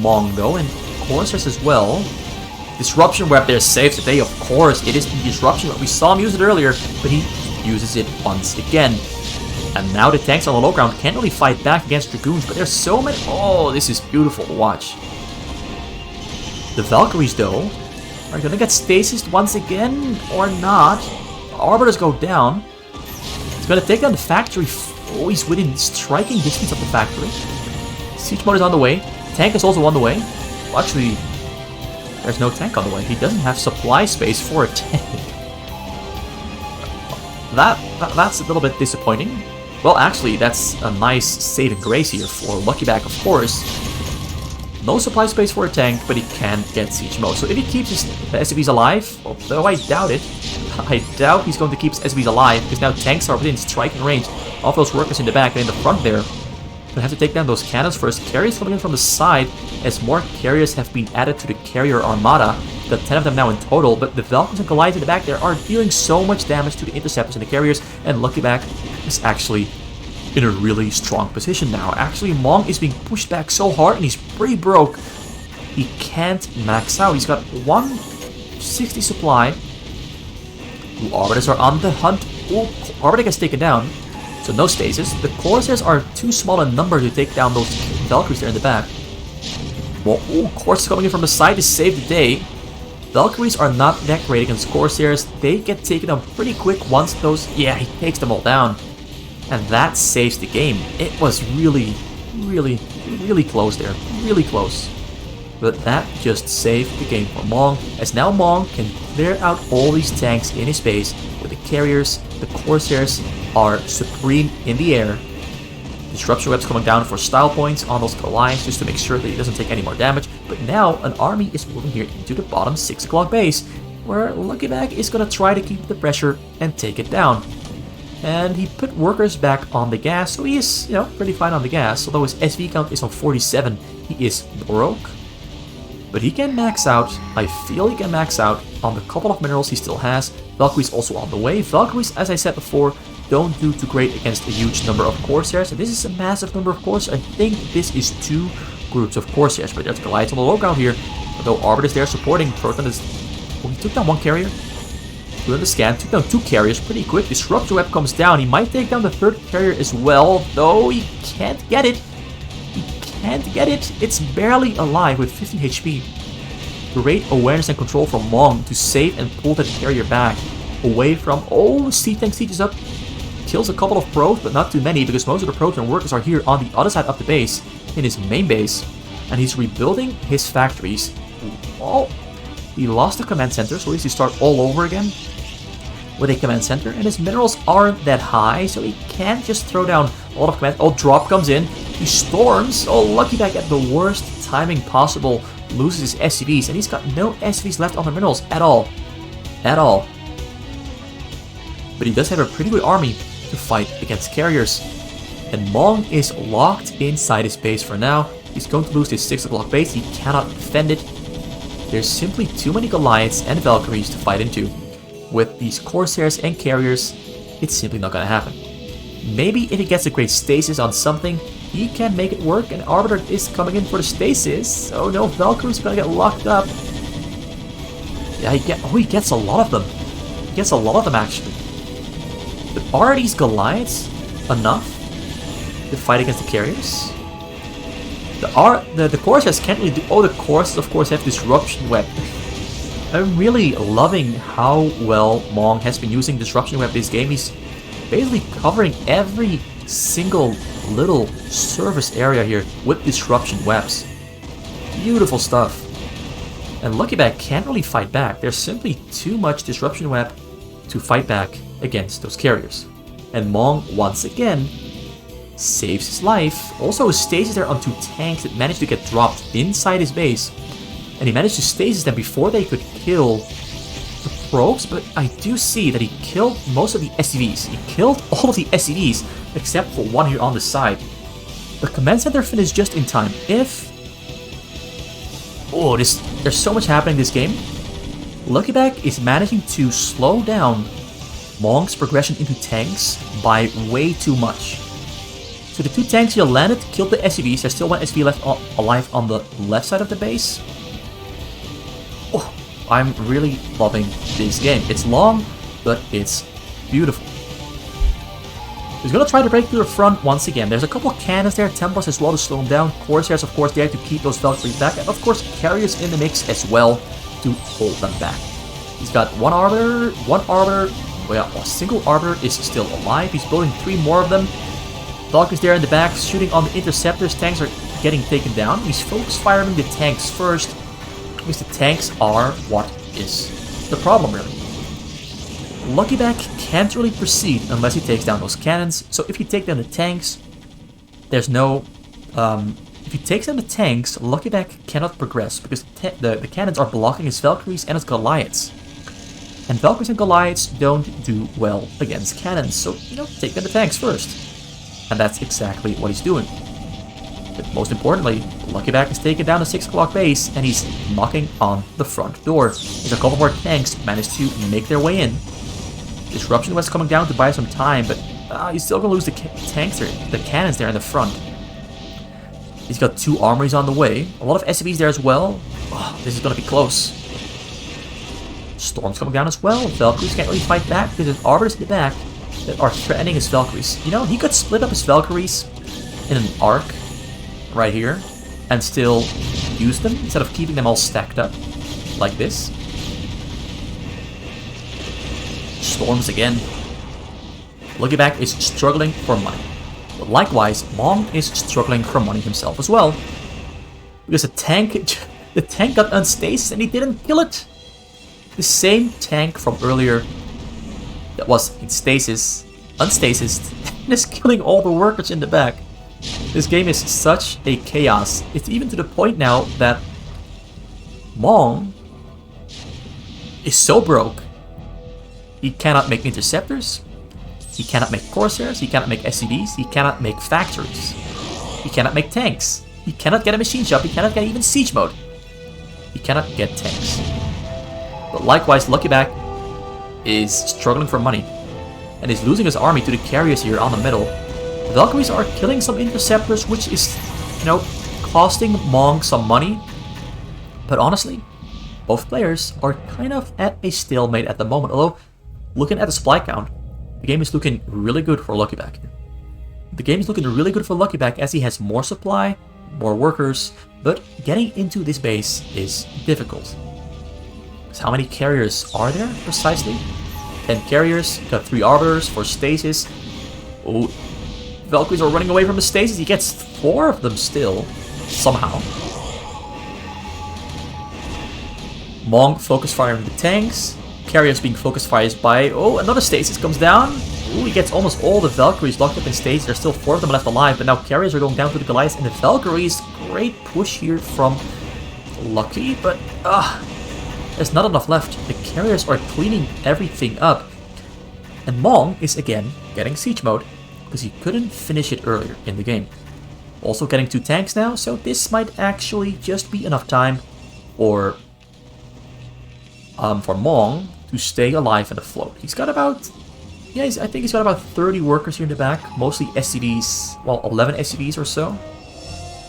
Mong though, and Corsairs as well. Disruption Web there saves the day, of course. It is the Disruption Web. We saw him use it earlier, but he uses it once again. And now the tanks on the low ground can't really fight back against Dragoons, but there's so many. Oh, this is beautiful to watch. The Valkyries, though, are gonna get stasis once again, or not. Arbiters go down. It's gonna take down the factory. Oh, he's within striking distance of the factory. Siege mode is on the way. Tank is also on the way. Well, actually, there's no tank on the way. He doesn't have supply space for a tank. That's a little bit disappointing. Well, actually, that's a nice saving grace here for LuckyBack, of course. No supply space for a tank, but he can get siege mode. So if he keeps his SCVs alive, although I doubt it, I doubt he's going to keep his SCVs alive, because now tanks are within striking range of those workers in the back and in the front there. But have to take down those cannons first. Carriers coming in from the side, as more carriers have been added to the carrier armada. Got 10 of them now in total, but the Valkyries and Goliaths in the back there are dealing so much damage to the interceptors and the carriers, and LuckyBack is actually in a really strong position now. Actually, Mong is being pushed back so hard and he's pretty broke. He can't max out. He's got 160 supply. The Arbiters are on the hunt. Oh, Arbiter gets taken down. So no stasis. The Corsairs are too small in number to take down those Valkyries there in the back. Well, Corsairs coming in from the side to save the day. Valkyries are not that great against Corsairs. They get taken down pretty quick once those... Yeah, he takes them all down. And that saves the game. It was really, really, really close there. Really close. But that just saved the game for Mong, as now Mong can clear out all these tanks in his base with the carriers. The Corsairs are supreme in the air. Disruption webs coming down for style points on those Goliaths just to make sure that he doesn't take any more damage. But now an army is moving here into the bottom 6 o'clock base, where LuckyBack is going to try to keep the pressure and take it down. And he put workers back on the gas, so he is, pretty fine on the gas. Although his SV count is on 47, he is broke. But he can max out. I feel he can max out on the couple of minerals he still has. Valkyries also on the way. Valkyries, as I said before, don't do too great against a huge number of Corsairs. And this is a massive number of Corsairs. I think this is 2 groups of Corsairs. But there's Goliath on the low ground here. Although Arbiter is there supporting. Proton is... Oh, he took down 1 carrier. Doing the scan. Took down 2 carriers pretty quick. Disruption web comes down. He might take down the 3rd carrier as well. Though he can't get it. Can't get it. It's barely alive with 15 HP. Great awareness and control from Mong to save and pull that carrier back away from... Oh, C-Tank sieges up. Kills a couple of pros, but not too many because most of the Proton workers are here on the other side of the base, in his main base. And he's rebuilding his factories. Oh, he lost the command center, so he needs to start all over again with a command center. And his minerals aren't that high, so he can't just throw down a lot of command. Oh, drop comes in. He storms. Oh, LuckyBack at the worst timing possible loses his SCVs, and he's got no SCVs left on the minerals at all. At all. But he does have a pretty good army to fight against carriers. And Mong is locked inside his base for now. He's going to lose his 6 o'clock base. He cannot defend it. There's simply too many Goliaths and Valkyries to fight into. With these Corsairs and carriers, it's simply not going to happen. Maybe if he gets a great stasis on something, he can make it work, and Arbiter is coming in for the stasis. Oh no, Valkyrie's gonna get locked up. Yeah, he gets a lot of them. He gets a lot of them actually. But are these Goliaths enough to fight against the carriers? The Corsairs can't really do... Oh, the Corsairs of course have Disruption Web. I'm really loving how well Mong has been using Disruption Web this game. He's basically covering every single little surface area here with Disruption Webs. Beautiful stuff. And LuckyBack can't really fight back. There's simply too much Disruption Web to fight back against those carriers. And Mong, once again, saves his life. Also stasis there on 2 tanks that managed to get dropped inside his base. And he managed to stasis them before they could kill the probes, but I do see that he killed most of the SCVs. He killed all of the SCVs, except for 1 here on the side. The command center finished just in time. Oh, there's so much happening in this game. LuckyBack is managing to slow down Mong's progression into tanks by way too much. So the 2 tanks here landed, killed the SCVs. There's still 1 SCV left alive on the left side of the base. Oh, I'm really loving this game. It's long, but it's beautiful. He's going to try to break through the front once again. There's a couple of cannons there, Templars as well to slow him down. Corsairs, of course, there to keep those Valkyries back. And of course, carriers in the mix as well to hold them back. He's got 1 Arbiter, well, a single Arbiter is still alive. He's building 3 more of them. Valkyries there in the back, shooting on the interceptors. Tanks are getting taken down. He's focus firing the tanks first, because the tanks are what is the problem, really. LuckyBack can't really proceed unless he takes down those cannons. So if you take down the tanks, there's no... if he takes down the tanks, LuckyBack cannot progress because the cannons are blocking his Valkyries and his Goliaths. And Valkyries and Goliaths don't do well against cannons, so, take down the tanks first. And that's exactly what he's doing. But most importantly, LuckyBack is taking down the 6 o'clock base, and he's knocking on the front door. There's a couple more tanks managed to make their way in. Disruption was coming down to buy some time, but He's still gonna lose the tanks there, the cannons there in the front. He's got 2 armories on the way. A lot of SCVs there as well. Oh, this is gonna be close. Storm's coming down as well. Valkyries can't really fight back because there's arbiters in the back that are threatening his Valkyries. You know, he could split up his Valkyries in an arc right here and still use them instead of keeping them all stacked up like this. Storms again. LuckyBack is struggling for money. But likewise, Mong is struggling for money himself as well. Because the tank got unstasis and he didn't kill it. The same tank from earlier that was in stasis, unstasised, and is killing all the workers in the back. This game is such a chaos. It's even to the point now that Mong is so broke, he cannot make interceptors, he cannot make Corsairs, he cannot make SCVs, he cannot make factories, he cannot make tanks, he cannot get a machine shop, he cannot get even siege mode. He cannot get tanks. But likewise, LuckyBack is struggling for money and is losing his army to the carriers here on the middle. The Valkyries are killing some interceptors, which is, you know, costing Mong some money. But honestly, both players are kind of at a stalemate at the moment. Although, looking at the supply count, the game is looking really good for LuckyBack. The game is looking really good for LuckyBack as he has more supply, more workers, but getting into this base is difficult. So how many carriers are there precisely? 10 carriers, got 3 arbiters for stasis. Oh, Valkyries are running away from the stasis. He gets 4 of them still, somehow. Mong focus firing the tanks. Carriers being focus fires by... Oh, another stasis comes down. Oh, he gets almost all the Valkyries locked up in stasis. There's still 4 of them left alive, but now carriers are going down to the Goliaths and the Valkyries. Great push here from Lucky, but there's not enough left. The carriers are cleaning everything up. And Mong is again getting siege mode because he couldn't finish it earlier in the game. Also getting 2 tanks now, so this might actually just be enough time for Mong to stay alive and afloat. He's got about, I think he's got about 30 workers here in the back, mostly SCVs, well, 11 SCVs or so.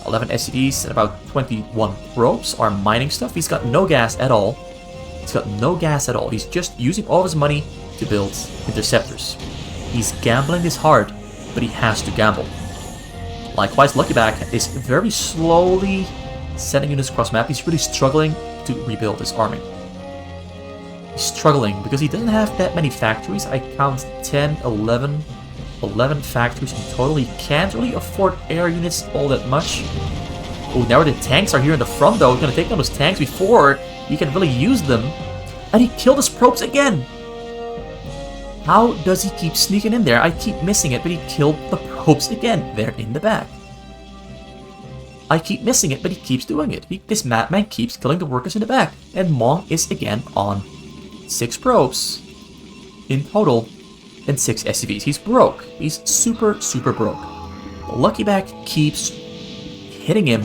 11 SCVs and about 21 probes are mining stuff. He's got no gas at all. He's got no gas at all. He's just using all of his money to build interceptors. He's gambling this hard, but he has to gamble. Likewise, LuckyBack is very slowly sending units across map. He's really struggling to rebuild his army. He's struggling because he doesn't have that many factories. I count 10, 11 factories in total. He can't really afford air units all that much. Oh, now the tanks are here in the front though. He's gonna take down those tanks before he can really use them. And he killed his probes again! How does he keep sneaking in there? I keep missing it, but he killed the probes again. They're in the back. I keep missing it, but he keeps doing it. This madman keeps killing the workers in the back. And Mong is again on 6 probes in total and 6 SCVs. He's broke. He's super, super broke. LuckyBack keeps hitting him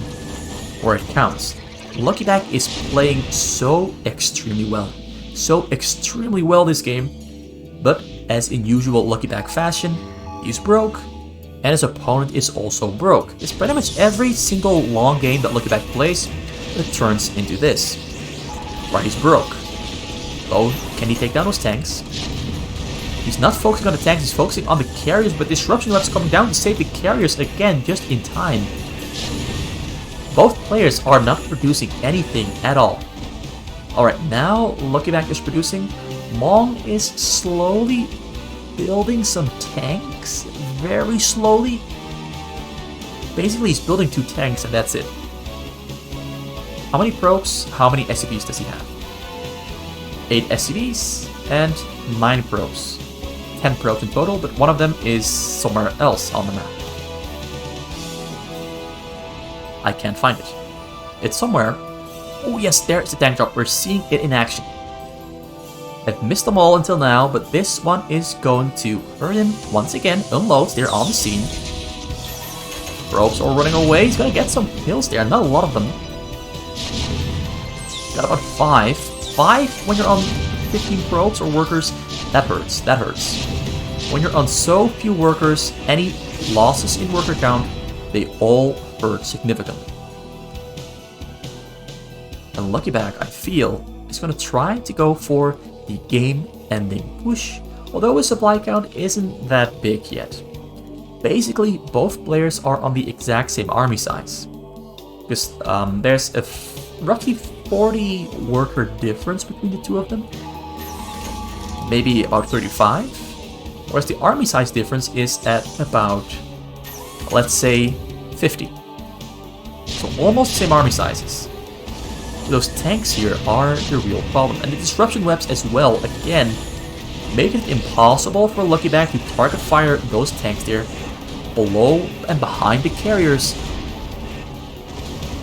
where it counts. LuckyBack is playing so extremely well. So extremely well this game. But as in usual LuckyBack fashion, he's broke and his opponent is also broke. It's pretty much every single long game that LuckyBack plays that turns into this. Where he's broke. Oh, can he take down those tanks? He's not focusing on the tanks, he's focusing on the carriers, but Disruption Web's coming down to save the carriers again, just in time. Both players are not producing anything at all. Alright, now LuckyBack is producing. Mong is slowly building some tanks, very slowly. Basically, he's building 2 tanks and that's it. How many probes, how many SCVs does he have? 8 SCVs and 9 probes. 10 probes in total, but one of them is somewhere else on the map. I can't find it. It's somewhere. Oh yes, there's the tank drop. We're seeing it in action. I've missed them all until now, but this one is going to hurt him once again. Unloads, they're on the scene. Probes are running away. He's gonna get some kills there, not a lot of them. Got about 5. 5 when you're on 15 probes or workers, that hurts, that hurts. When you're on so few workers, any losses in worker count, they all hurt significantly. And LuckyBack, I feel, is going to try to go for the game-ending push, although his supply count isn't that big yet. Basically, both players are on the exact same army size, because there's a roughly 40 worker difference between the two of them, maybe about 35, whereas the army size difference is at about, let's say, 50. So almost the same army sizes. Those tanks here are the real problem, and the disruption webs as well, again, make it impossible for LuckyBack to target fire those tanks there below and behind the carriers.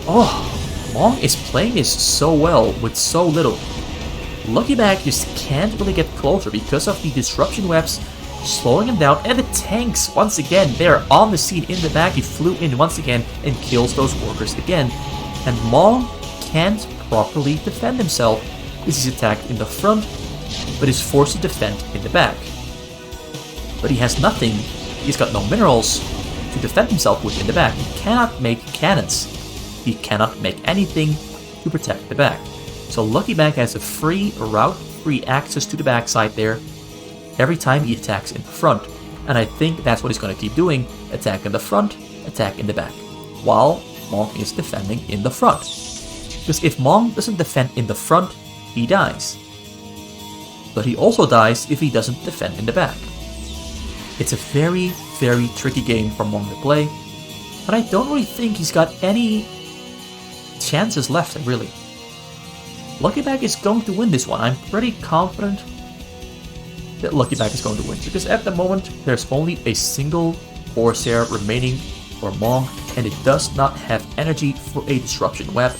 Oh, Mong is playing this so well with so little. LuckyBack just can't really get closer because of the disruption webs slowing him down, and the tanks, once again, they're on the scene in the back. He flew in once again and kills those workers again. And Mong can't properly defend himself because he's attacked in the front, but is forced to defend in the back. But he has nothing. He's got no minerals to defend himself with in the back. He cannot make cannons. He cannot make anything to protect the back. So LuckyBack has a free route, free access to the backside there every time he attacks in the front. And I think that's what he's going to keep doing. Attack in the front, attack in the back, while Mong is defending in the front. Because if Mong doesn't defend in the front, he dies. But he also dies if he doesn't defend in the back. It's a very, very tricky game for Mong to play, but I don't really think he's got any chances left, really. LuckyBack is going to win this one. I'm pretty confident that LuckyBack is going to win, because at the moment there's only a single Corsair remaining for Mong, and it does not have energy for a Disruption Web.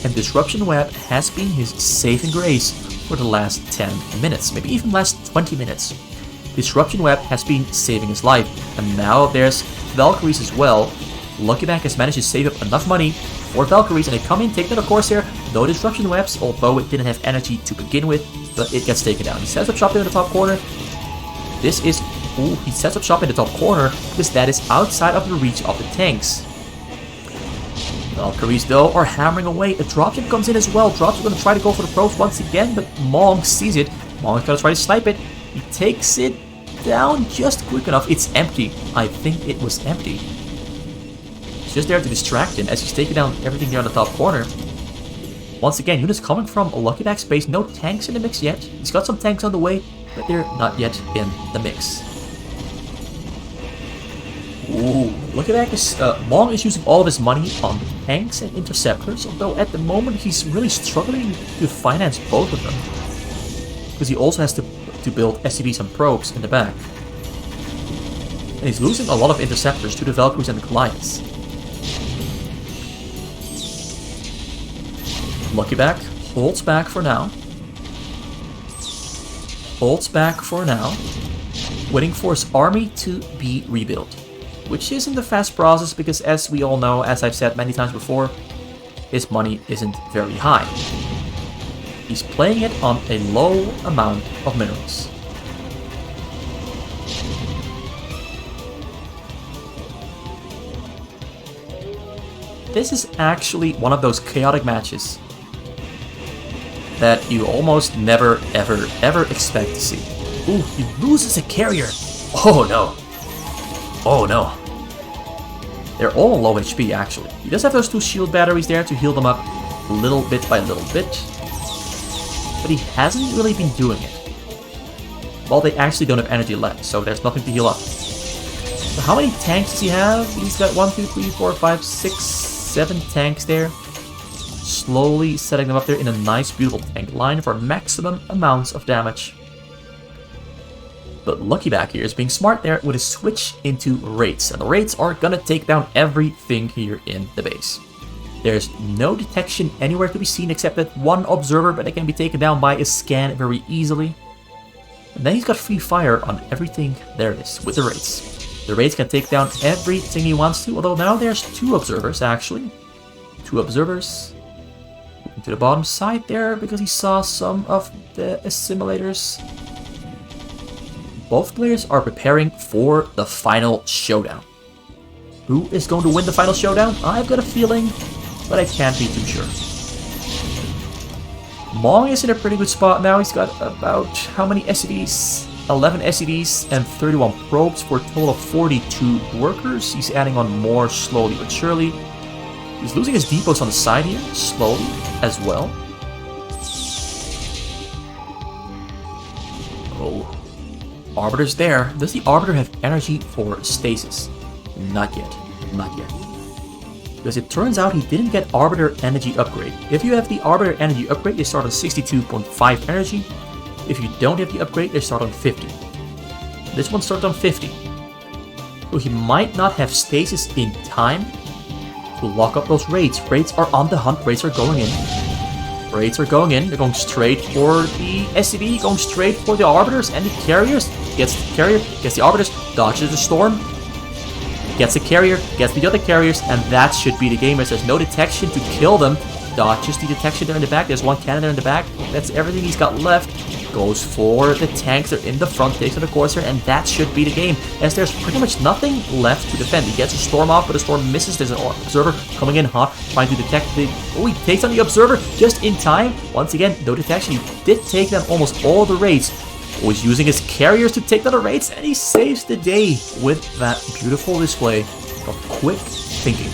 And Disruption Web has been his saving grace for the last 10 minutes, maybe even last 20 minutes. Disruption Web has been saving his life, and now there's Valkyries as well. LuckyBack has managed to save up enough money for Valkyries, and they come in, take down the Corsair. No Disruption Webs, although it didn't have energy to begin with, but it gets taken down. He sets up shop in the top corner. This is... Ooh, he sets up shop in the top corner because that is outside of the reach of the tanks. Valkyries, though, are hammering away. A dropship comes in as well. Dropship going to try to go for the probes once again, but Mong sees it. Mong is going to try to snipe it. He takes it down just quick enough. It's empty. I think it was empty. It's just there to distract him as he's taking down everything here on the top corner. Once again, units coming from LuckyBack's base. No tanks in the mix yet. He's got some tanks on the way, but they're not yet in the mix. Ooh, LuckyBack is... Mong is using all of his money on tanks and interceptors, although at the moment he's really struggling to finance both of them. Because he also has to build SCVs and probes in the back. And he's losing a lot of interceptors to the Valkyries and the Goliaths. LuckyBack holds back for now. Holds back for now. Waiting for his army to be rebuilt. Which isn't a fast process because, as we all know, as I've said many times before, his money isn't very high. He's playing it on a low amount of minerals. This is actually one of those chaotic matches that you almost never, ever, ever expect to see. Ooh, he loses a carrier. Oh no. Oh no. They're all low HP actually. He does have those 2 shield batteries there to heal them up little bit by little bit. But he hasn't really been doing it. Well, they actually don't have energy left, so there's nothing to heal up. So how many tanks does he have? He's got 1, 2, 3, 4, 5, 6, 7 tanks there. Slowly setting them up there in a nice, beautiful tank line for maximum amounts of damage. But LuckyBack here is being smart there with a switch into raids. And the raids are gonna take down everything here in the base. There's no detection anywhere to be seen except that one observer, but it can be taken down by a scan very easily. And then he's got free fire on everything there is with the raids. The raids can take down everything he wants to, although now there's 2 observers actually. 2 observers. Moving to the bottom side there because he saw some of the assimilators. both players are preparing for the final showdown. Who is going to win the final showdown? I've got a feeling, but I can't be too sure. Mong is in a pretty good spot now. He's got about, how many SCVs? 11 SCVs and 31 probes for a total of 42 workers. He's adding on more slowly but surely. He's losing his depots on the side here, slowly as well. Oh, Arbiter's there. Does the Arbiter have energy for stasis? Not yet. Not yet. Because it turns out he didn't get Arbiter energy upgrade. If you have the Arbiter energy upgrade, they start on 62.5 energy. If you don't have the upgrade, they start on 50. This one starts on 50. So he might not have stasis in time to lock up those raids. Raids are on the hunt. Raids are going in. Raids are going in. They're going straight for the SCV, going straight for the Arbiters and the Carriers. Gets the Carrier, gets the Arbiters, dodges the Storm. Gets the Carrier, gets the other Carriers, and that should be the game as there's no detection to kill them. Dodges the detection there in the back. There's one cannon there in the back. That's everything he's got left. Goes for the tanks. They're in the front, takes on the Corsair, and that should be the game as there's pretty much nothing left to defend. He gets a Storm off, but the Storm misses. There's an Observer coming in hot, trying to detect the... Oh, he takes on the Observer just in time. Once again, no detection. He did take down almost all the raids. Always using his Carriers to take down the raids, and he saves the day with that beautiful display of quick thinking.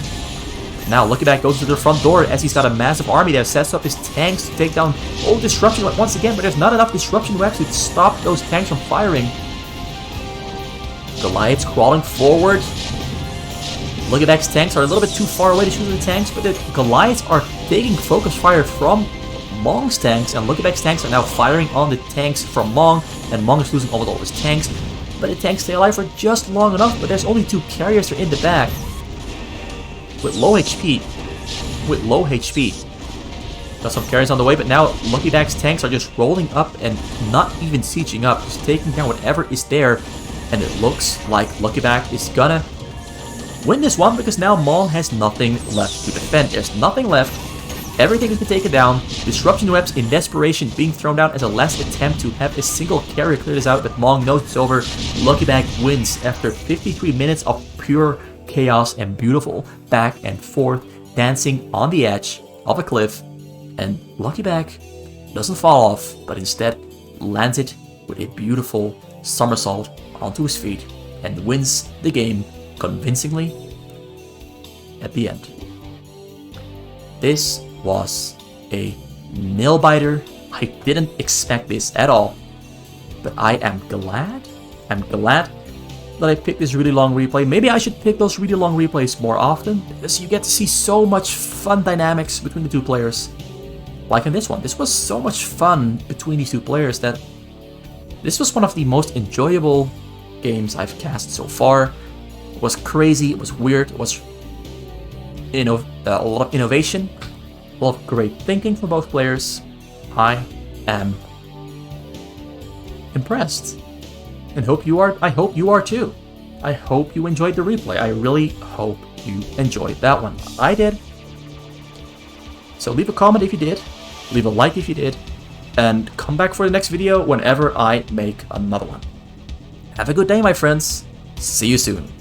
Now, LuckyBack goes to the front door as he's got a massive army that sets up his tanks to take down Disruption once again, but there's not enough Disruption to actually stop those tanks from firing. Goliath's crawling forward. LuckyBack's tanks are a little bit too far away to shoot the tanks, but the Goliaths are taking focus fire from Mong's tanks, and LuckyBack's tanks are now firing on the tanks from Mong, and Mong is losing almost all his tanks. But the tanks stay alive for just long enough, but there's only 2 Carriers that are in the back. With low HP. Got some Carriers on the way, but now LuckyBack's tanks are just rolling up and not even sieging up, just taking down whatever is there. And it looks like LuckyBack is gonna win this one because now Mong has nothing left to defend. There's nothing left. Everything has been taken down. Disruption webs in desperation being thrown down as a last attempt to have a single carrier clear this out, but Mong knows it's over. LuckyBack wins after 53 minutes of pure chaos and beautiful back and forth dancing on the edge of a cliff. And LuckyBack doesn't fall off, but instead lands it with a beautiful somersault onto his feet and wins the game convincingly at the end. This was a nail-biter. I didn't expect this at all, but I am glad that I picked this really long replay. Maybe I should pick those really long replays more often, because you get to see so much fun dynamics between the 2 players. Like in this one, this was so much fun between these 2 players that this was one of the most enjoyable games I've cast so far. It was crazy, it was weird, it was a lot of innovation, a lot of great thinking from both players. I am impressed. And I hope you are too. I hope you enjoyed the replay. I really hope you enjoyed that one. I did. So leave a comment if you did. Leave a like if you did. And come back for the next video whenever I make another one. Have a good day, my friends. See you soon.